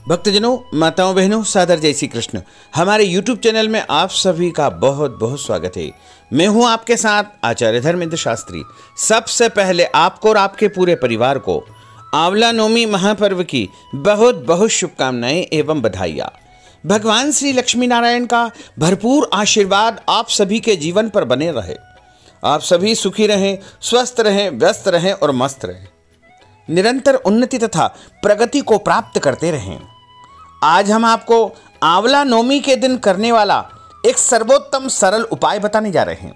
भक्तजनों, माताओं, बहनों, सादर जय श्री कृष्ण। हमारे YouTube चैनल में आप सभी का बहुत बहुत स्वागत है। मैं हूं आपके साथ आचार्य धर्मेंद्र शास्त्री। सबसे पहले आपको और आपके पूरे परिवार को आंवला नवमी महापर्व की बहुत बहुत शुभकामनाएं एवं बधाइयाँ। भगवान श्री लक्ष्मी नारायण का भरपूर आशीर्वाद आप सभी के जीवन पर बने रहे। आप सभी सुखी रहें, स्वस्थ रहें, व्यस्त रहें और मस्त रहें। निरंतर उन्नति तथा प्रगति को प्राप्त करते रहें। आज हम आपको आंवला नवमी के दिन करने वाला एक सर्वोत्तम सरल उपाय बताने जा रहे हैं।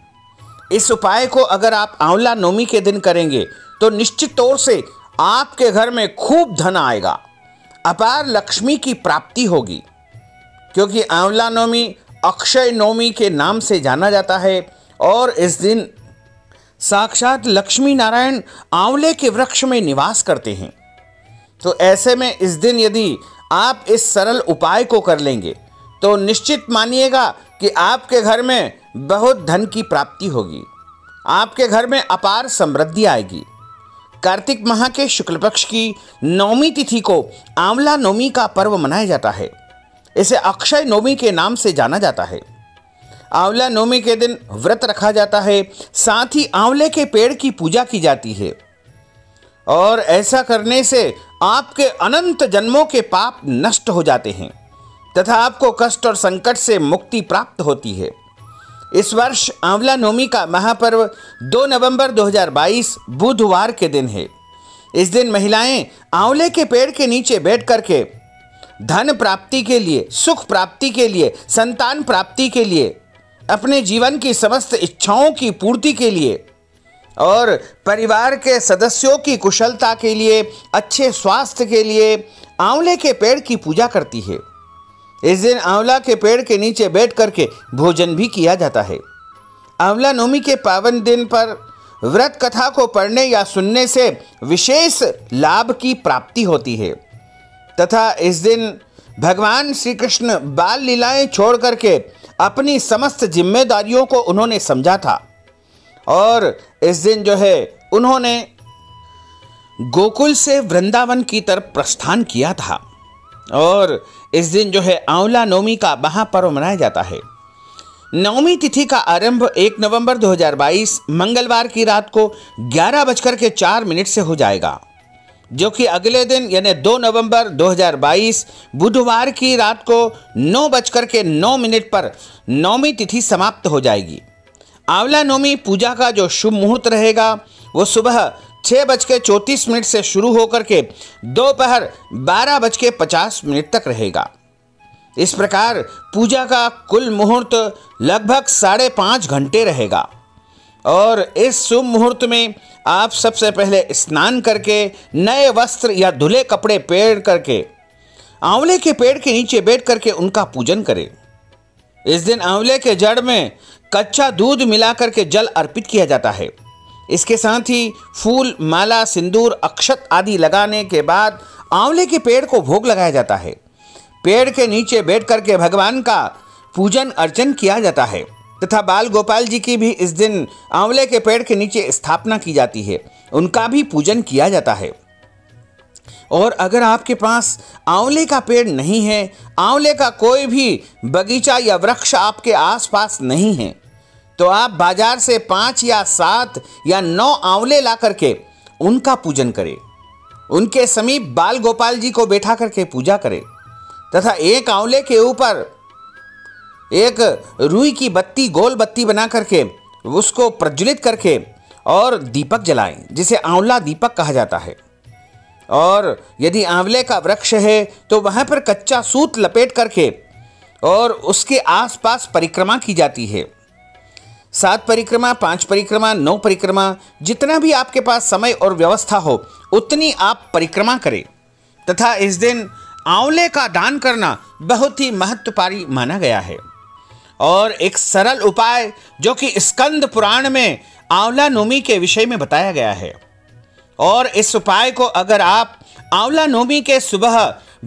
इस उपाय को अगर आप आंवला नवमी के दिन करेंगे तो निश्चित तौर से आपके घर में खूब धन आएगा, अपार लक्ष्मी की प्राप्ति होगी। क्योंकि आंवला नवमी अक्षय नवमी के नाम से जाना जाता है और इस दिन साक्षात लक्ष्मी नारायण आंवले के वृक्ष में निवास करते हैं। तो ऐसे में इस दिन यदि आप इस सरल उपाय को कर लेंगे तो निश्चित मानिएगा कि आपके घर में बहुत धन की प्राप्ति होगी, आपके घर में अपार समृद्धि आएगी। कार्तिक माह के शुक्ल पक्ष की नवमी तिथि को आंवला नवमी का पर्व मनाया जाता है। इसे अक्षय नवमी के नाम से जाना जाता है। आंवला नवमी के दिन व्रत रखा जाता है, साथ ही आंवले के पेड़ की पूजा की जाती है और ऐसा करने से आपके अनंत जन्मों के पाप नष्ट हो जाते हैं तथा आपको कष्ट और संकट से मुक्ति प्राप्त होती है। इस वर्ष आंवला नवमी का महापर्व 2 नवंबर 2022 बुधवार के दिन है। इस दिन महिलाएं आंवले के पेड़ के नीचे बैठ करके धन प्राप्ति के लिए, सुख प्राप्ति के लिए, संतान प्राप्ति के लिए, अपने जीवन की समस्त इच्छाओं की पूर्ति के लिए और परिवार के सदस्यों की कुशलता के लिए, अच्छे स्वास्थ्य के लिए आंवले के पेड़ की पूजा करती है। इस दिन आंवला के पेड़ के नीचे बैठ करके भोजन भी किया जाता है। आंवला नवमी के पावन दिन पर व्रत कथा को पढ़ने या सुनने से विशेष लाभ की प्राप्ति होती है तथा इस दिन भगवान श्री कृष्ण बाल लीलाएं छोड़ करके अपनी समस्त जिम्मेदारियों को उन्होंने समझा था और इस दिन जो है उन्होंने गोकुल से वृंदावन की तरफ प्रस्थान किया था और इस दिन जो है आंवला नवमी का महापर्व मनाया जाता है। नवमी तिथि का आरंभ 1 नवंबर 2022 मंगलवार की रात को 11:04 से हो जाएगा, जो कि अगले दिन यानी 2 नवंबर 2022 बुधवार की रात को 9:09 पर नवमी तिथि समाप्त हो जाएगी। आंवला नवमी पूजा का जो शुभ मुहूर्त रहेगा वो सुबह 6:34 से शुरू होकर के दोपहर 12:50 तक रहेगा। इस प्रकार पूजा का कुल मुहूर्त लगभग 5.5 घंटे रहेगा और इस शुभ मुहूर्त में आप सबसे पहले स्नान करके नए वस्त्र या धुले कपड़े पहन करके आंवले के पेड़ के नीचे बैठ करके उनका पूजन करें। इस दिन आंवले के जड़ में कच्चा दूध मिला करके जल अर्पित किया जाता है। इसके साथ ही फूल, माला, सिंदूर, अक्षत आदि लगाने के बाद आंवले के पेड़ को भोग लगाया जाता है। पेड़ के नीचे बैठ करके भगवान का पूजन अर्चन किया जाता है तथा बाल गोपाल जी की भी इस दिन आंवले के पेड़ के नीचे स्थापना की जाती है, उनका भी पूजन किया जाता है। और अगर आपके पास आंवले का पेड़ नहीं है, आंवले का कोई भी बगीचा या वृक्ष आपके आसपास नहीं है, तो आप बाजार से 5 या 7 या 9 आंवले ला करके उनका पूजन करें। उनके समीप बाल गोपाल जी को बैठा करके पूजा करें तथा एक आंवले के ऊपर एक रुई की बत्ती, गोल बत्ती बना करके उसको प्रज्वलित करके और दीपक जलाएं, जिसे आंवला दीपक कहा जाता है। और यदि आंवले का वृक्ष है तो वहाँ पर कच्चा सूत लपेट करके और उसके आसपास परिक्रमा की जाती है। 7 परिक्रमा, 5 परिक्रमा, 9 परिक्रमा, जितना भी आपके पास समय और व्यवस्था हो उतनी आप परिक्रमा करें तथा इस दिन आंवले का दान करना बहुत ही महत्वपारी माना गया है। और एक सरल उपाय जो कि स्कंद पुराण में आंवला नवमी के विषय में बताया गया है और इस उपाय को अगर आप आंवला नवमी के सुबह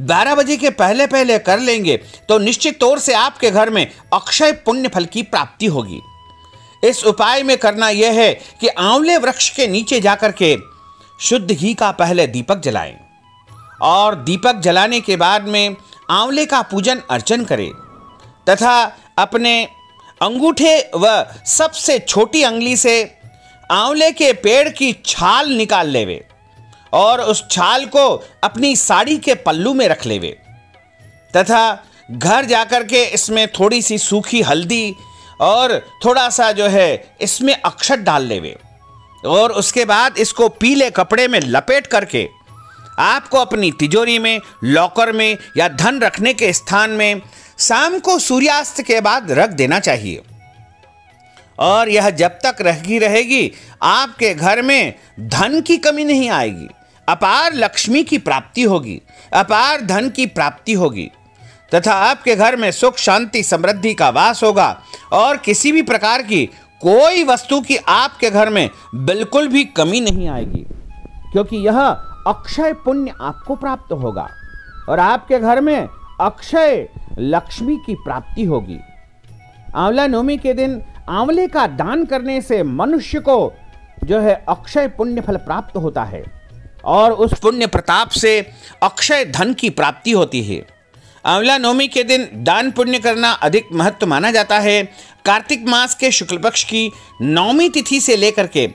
12 बजे के पहले पहले कर लेंगे तो निश्चित तौर से आपके घर में अक्षय पुण्य फल की प्राप्ति होगी। इस उपाय में करना यह है कि आंवले वृक्ष के नीचे जाकर के शुद्ध घी का पहले दीपक जलाएं और दीपक जलाने के बाद में आंवले का पूजन अर्चन करें तथा अपने अंगूठे व सबसे छोटी अंगुली से आंवले के पेड़ की छाल निकाल लेवे और उस छाल को अपनी साड़ी के पल्लू में रख लेवे तथा घर जाकर के इसमें थोड़ी सी सूखी हल्दी और थोड़ा सा जो है इसमें अक्षत डाल लेवे और उसके बाद इसको पीले कपड़े में लपेट करके आपको अपनी तिजोरी में, लॉकर में या धन रखने के स्थान में शाम को सूर्यास्त के बाद रख देना चाहिए। और यह जब तक रहेगी आपके घर में धन की कमी नहीं आएगी, अपार लक्ष्मी की प्राप्ति होगी, अपार धन की प्राप्ति होगी तथा आपके घर में सुख शांति समृद्धि का वास होगा और किसी भी प्रकार की कोई वस्तु की आपके घर में बिल्कुल भी कमी नहीं आएगी, क्योंकि यह अक्षय पुण्य आपको प्राप्त होगा और आपके घर में अक्षय लक्ष्मी की प्राप्ति होगी। आंवला नवमी के दिन आंवले का दान करने से मनुष्य को जो है अक्षय पुण्य फल प्राप्त होता है और उस पुण्य प्रताप से अक्षय धन की प्राप्ति होती है। आंवला नवमी के दिन दान पुण्य करना अधिक महत्व माना जाता है। कार्तिक मास के शुक्ल पक्ष की नवमी तिथि से लेकर के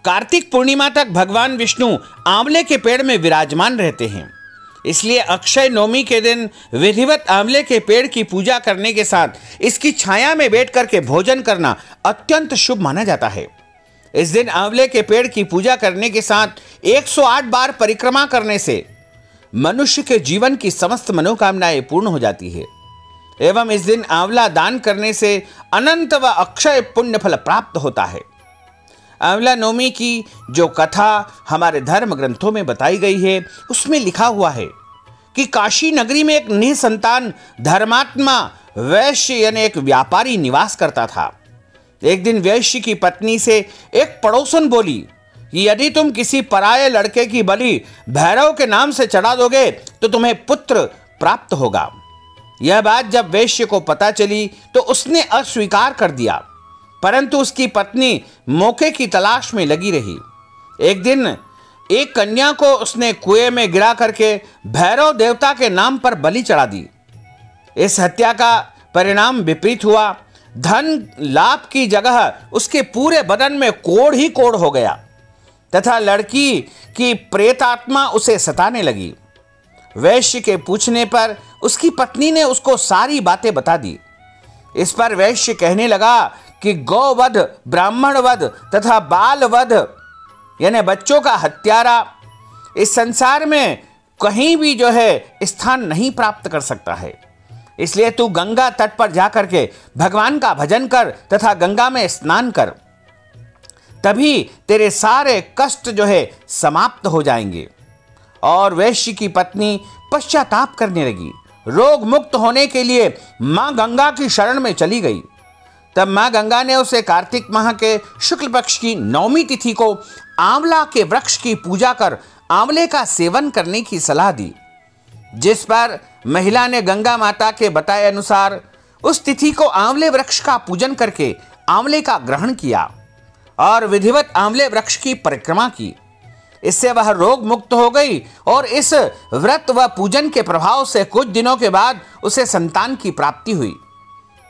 कार्तिक पूर्णिमा तक भगवान विष्णु आंवले के पेड़ में विराजमान रहते हैं, इसलिए अक्षय नवमी के दिन विधिवत आंवले के पेड़ की पूजा करने के साथ इसकी छाया में बैठ करके भोजन करना अत्यंत शुभ माना जाता है। इस दिन आंवले के पेड़ की पूजा करने के साथ 108 बार परिक्रमा करने से मनुष्य के जीवन की समस्त मनोकामनाएं पूर्ण हो जाती है एवं इस दिन आंवला दान करने से अनंत व अक्षय पुण्य फल प्राप्त होता है। आंवला नवमी की जो कथा हमारे धर्म ग्रंथों में बताई गई है उसमें लिखा हुआ है कि काशी नगरी में एक निसंतान धर्मात्मा वैश्य यानी एक व्यापारी निवास करता था। एक दिन वैश्य की पत्नी से एक पड़ोसन बोली कि यदि तुम किसी पराये लड़के की बलि भैरव के नाम से चढ़ा दोगे तो तुम्हें पुत्र प्राप्त होगा। यह बात जब वैश्य को पता चली तो उसने अस्वीकार कर दिया, परंतु उसकी पत्नी मौके की तलाश में लगी रही। एक दिन एक कन्या को उसने कुएं में गिरा करके भैरव देवता के नाम पर बलि चढ़ा दी। इस हत्या का परिणाम विपरीत हुआ। धन लाभ की जगह उसके पूरे बदन में कोढ़ ही कोढ़ हो गया तथा लड़की की प्रेतात्मा उसे सताने लगी। वैश्य के पूछने पर उसकी पत्नी ने उसको सारी बातें बता दी। इस पर वैश्य कहने लगा कि गौवध, ब्राह्मण वध तथा बाल वध यानी बच्चों का हत्यारा इस संसार में कहीं भी जो है स्थान नहीं प्राप्त कर सकता है, इसलिए तू गंगा तट पर जाकर के भगवान का भजन कर तथा गंगा में स्नान कर, तभी तेरे सारे कष्ट जो है समाप्त हो जाएंगे। और वैश्य की पत्नी पश्चाताप करने लगी। रोग मुक्त होने के लिए मां गंगा की शरण में चली गई। तब मां गंगा ने उसे कार्तिक माह के शुक्ल पक्ष की नवमी तिथि को आंवला के वृक्ष की पूजा कर आंवले का सेवन करने की सलाह दी, जिस पर महिला ने गंगा माता के बताए अनुसार उस तिथि को आंवले वृक्ष का पूजन करके आंवले का ग्रहण किया और विधिवत आंवले वृक्ष की परिक्रमा की। इससे वह रोग मुक्त हो गई और इस व्रत व पूजन के प्रभाव से कुछ दिनों के बाद उसे संतान की प्राप्ति हुई।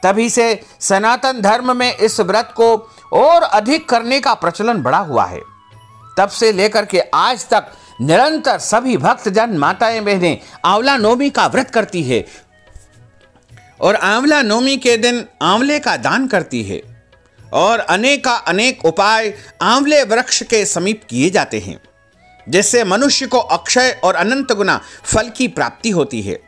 तभी से सनातन धर्म में इस व्रत को और अधिक करने का प्रचलन बढ़ा हुआ है। तब से लेकर के आज तक निरंतर सभी भक्तजन, माताएं, बहनें आंवला नवमी का व्रत करती है और आंवला नवमी के दिन आंवले का दान करती है और अनेक उपाय आंवले वृक्ष के समीप किए जाते हैं, जिससे मनुष्य को अक्षय और अनंत गुना फल की प्राप्ति होती है।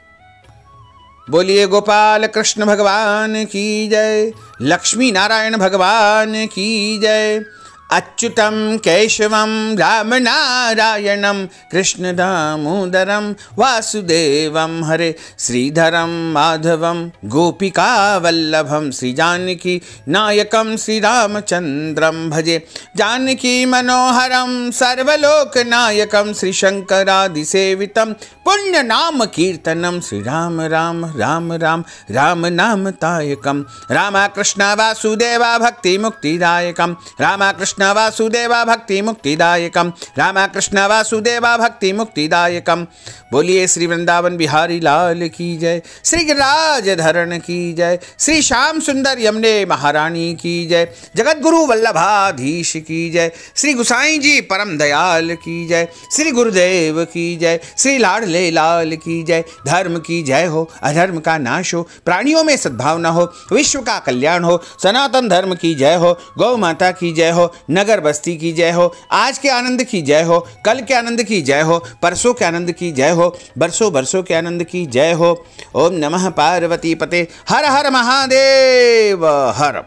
बोलिए गोपाल कृष्ण भगवान की जय, लक्ष्मी नारायण भगवान की जय। अच्युतम केशवम राम नारायणम कृष्ण दामोदरम वासुदेवम हरे श्रीधरम माधवम गोपिका वल्लभम श्री जानकी नायकम श्री रामचंद्रम भजे। जानकी मनोहरम सर्वलोक नायकम श्री शंकरादि सेवितम पुण्य नाम कीर्तनम श्री राम राम राम राम राम नाम तायकम रामा कृष्ण वासुदेवा भक्ति मुक्तिदायकम रामा कृष्ण वासुदेवा भक्ति मुक्तिदायकम रामा कृष्ण वासुदेवा भक्ति मुक्तिदायकम। बोलिए श्री वृंदावन बिहारी लाल की जय, श्री गिरिराज धरण की जय, श्री श्याम सुंदर यमुने महारानी की जय, जगत गुरु वल्लभाधीश की जय, श्री गुसाई जी परम दयाल की जय, श्री गुरुदेव की जय, श्री लाडले लाल की जय। धर्म की जय हो, अधर्म का नाश हो, प्राणियों में सद्भावना हो, विश्व का कल्याण हो, सनातन धर्म की जय हो, गौ माता की जय हो, नगर बस्ती की जय हो, आज के आनंद की जय हो, कल के आनंद की जय हो, परसों के आनंद की जय हो, बरसों बरसों के आनंद की जय हो। ओम नमः पार्वती पते, हर हर महादेव हर।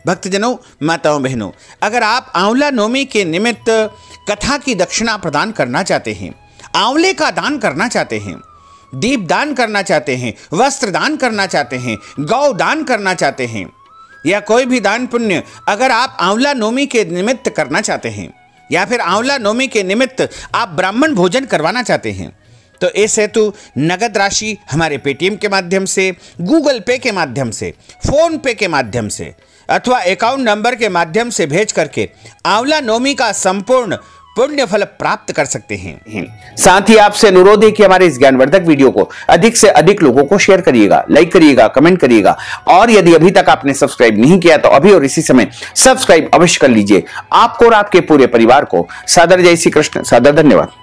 भक्तजनों, माताओं बहनों, अगर आप आंवला नवमी के निमित्त कथा की दक्षिणा प्रदान करना चाहते हैं, आंवले का दान करना चाहते हैं, दीप दान करना चाहते हैं, वस्त्र दान करना चाहते हैं, गौ दान करना चाहते हैं, या कोई भी दान पुण्य अगर आप आंवला नवमी के निमित्त करना चाहते हैं, या फिर आंवला नवमी के निमित्त आप ब्राह्मण भोजन करवाना चाहते हैं, तो इस हेतु नगद राशि हमारे पेटीएम के माध्यम से, गूगल पे के माध्यम से, फोन पे के माध्यम से अथवा अकाउंट नंबर के माध्यम से भेज करके आंवला नवमी का संपूर्ण पुण्य फल प्राप्त कर सकते हैं। साथ ही आपसे अनुरोध है कि हमारे इस ज्ञानवर्धक वीडियो को अधिक से अधिक लोगों को शेयर करिएगा, लाइक करिएगा, कमेंट करिएगा, और यदि अभी तक आपने सब्सक्राइब नहीं किया तो अभी और इसी समय सब्सक्राइब अवश्य कर लीजिए। आपको और आपके पूरे परिवार को सादर जय श्री कृष्ण, सादर धन्यवाद।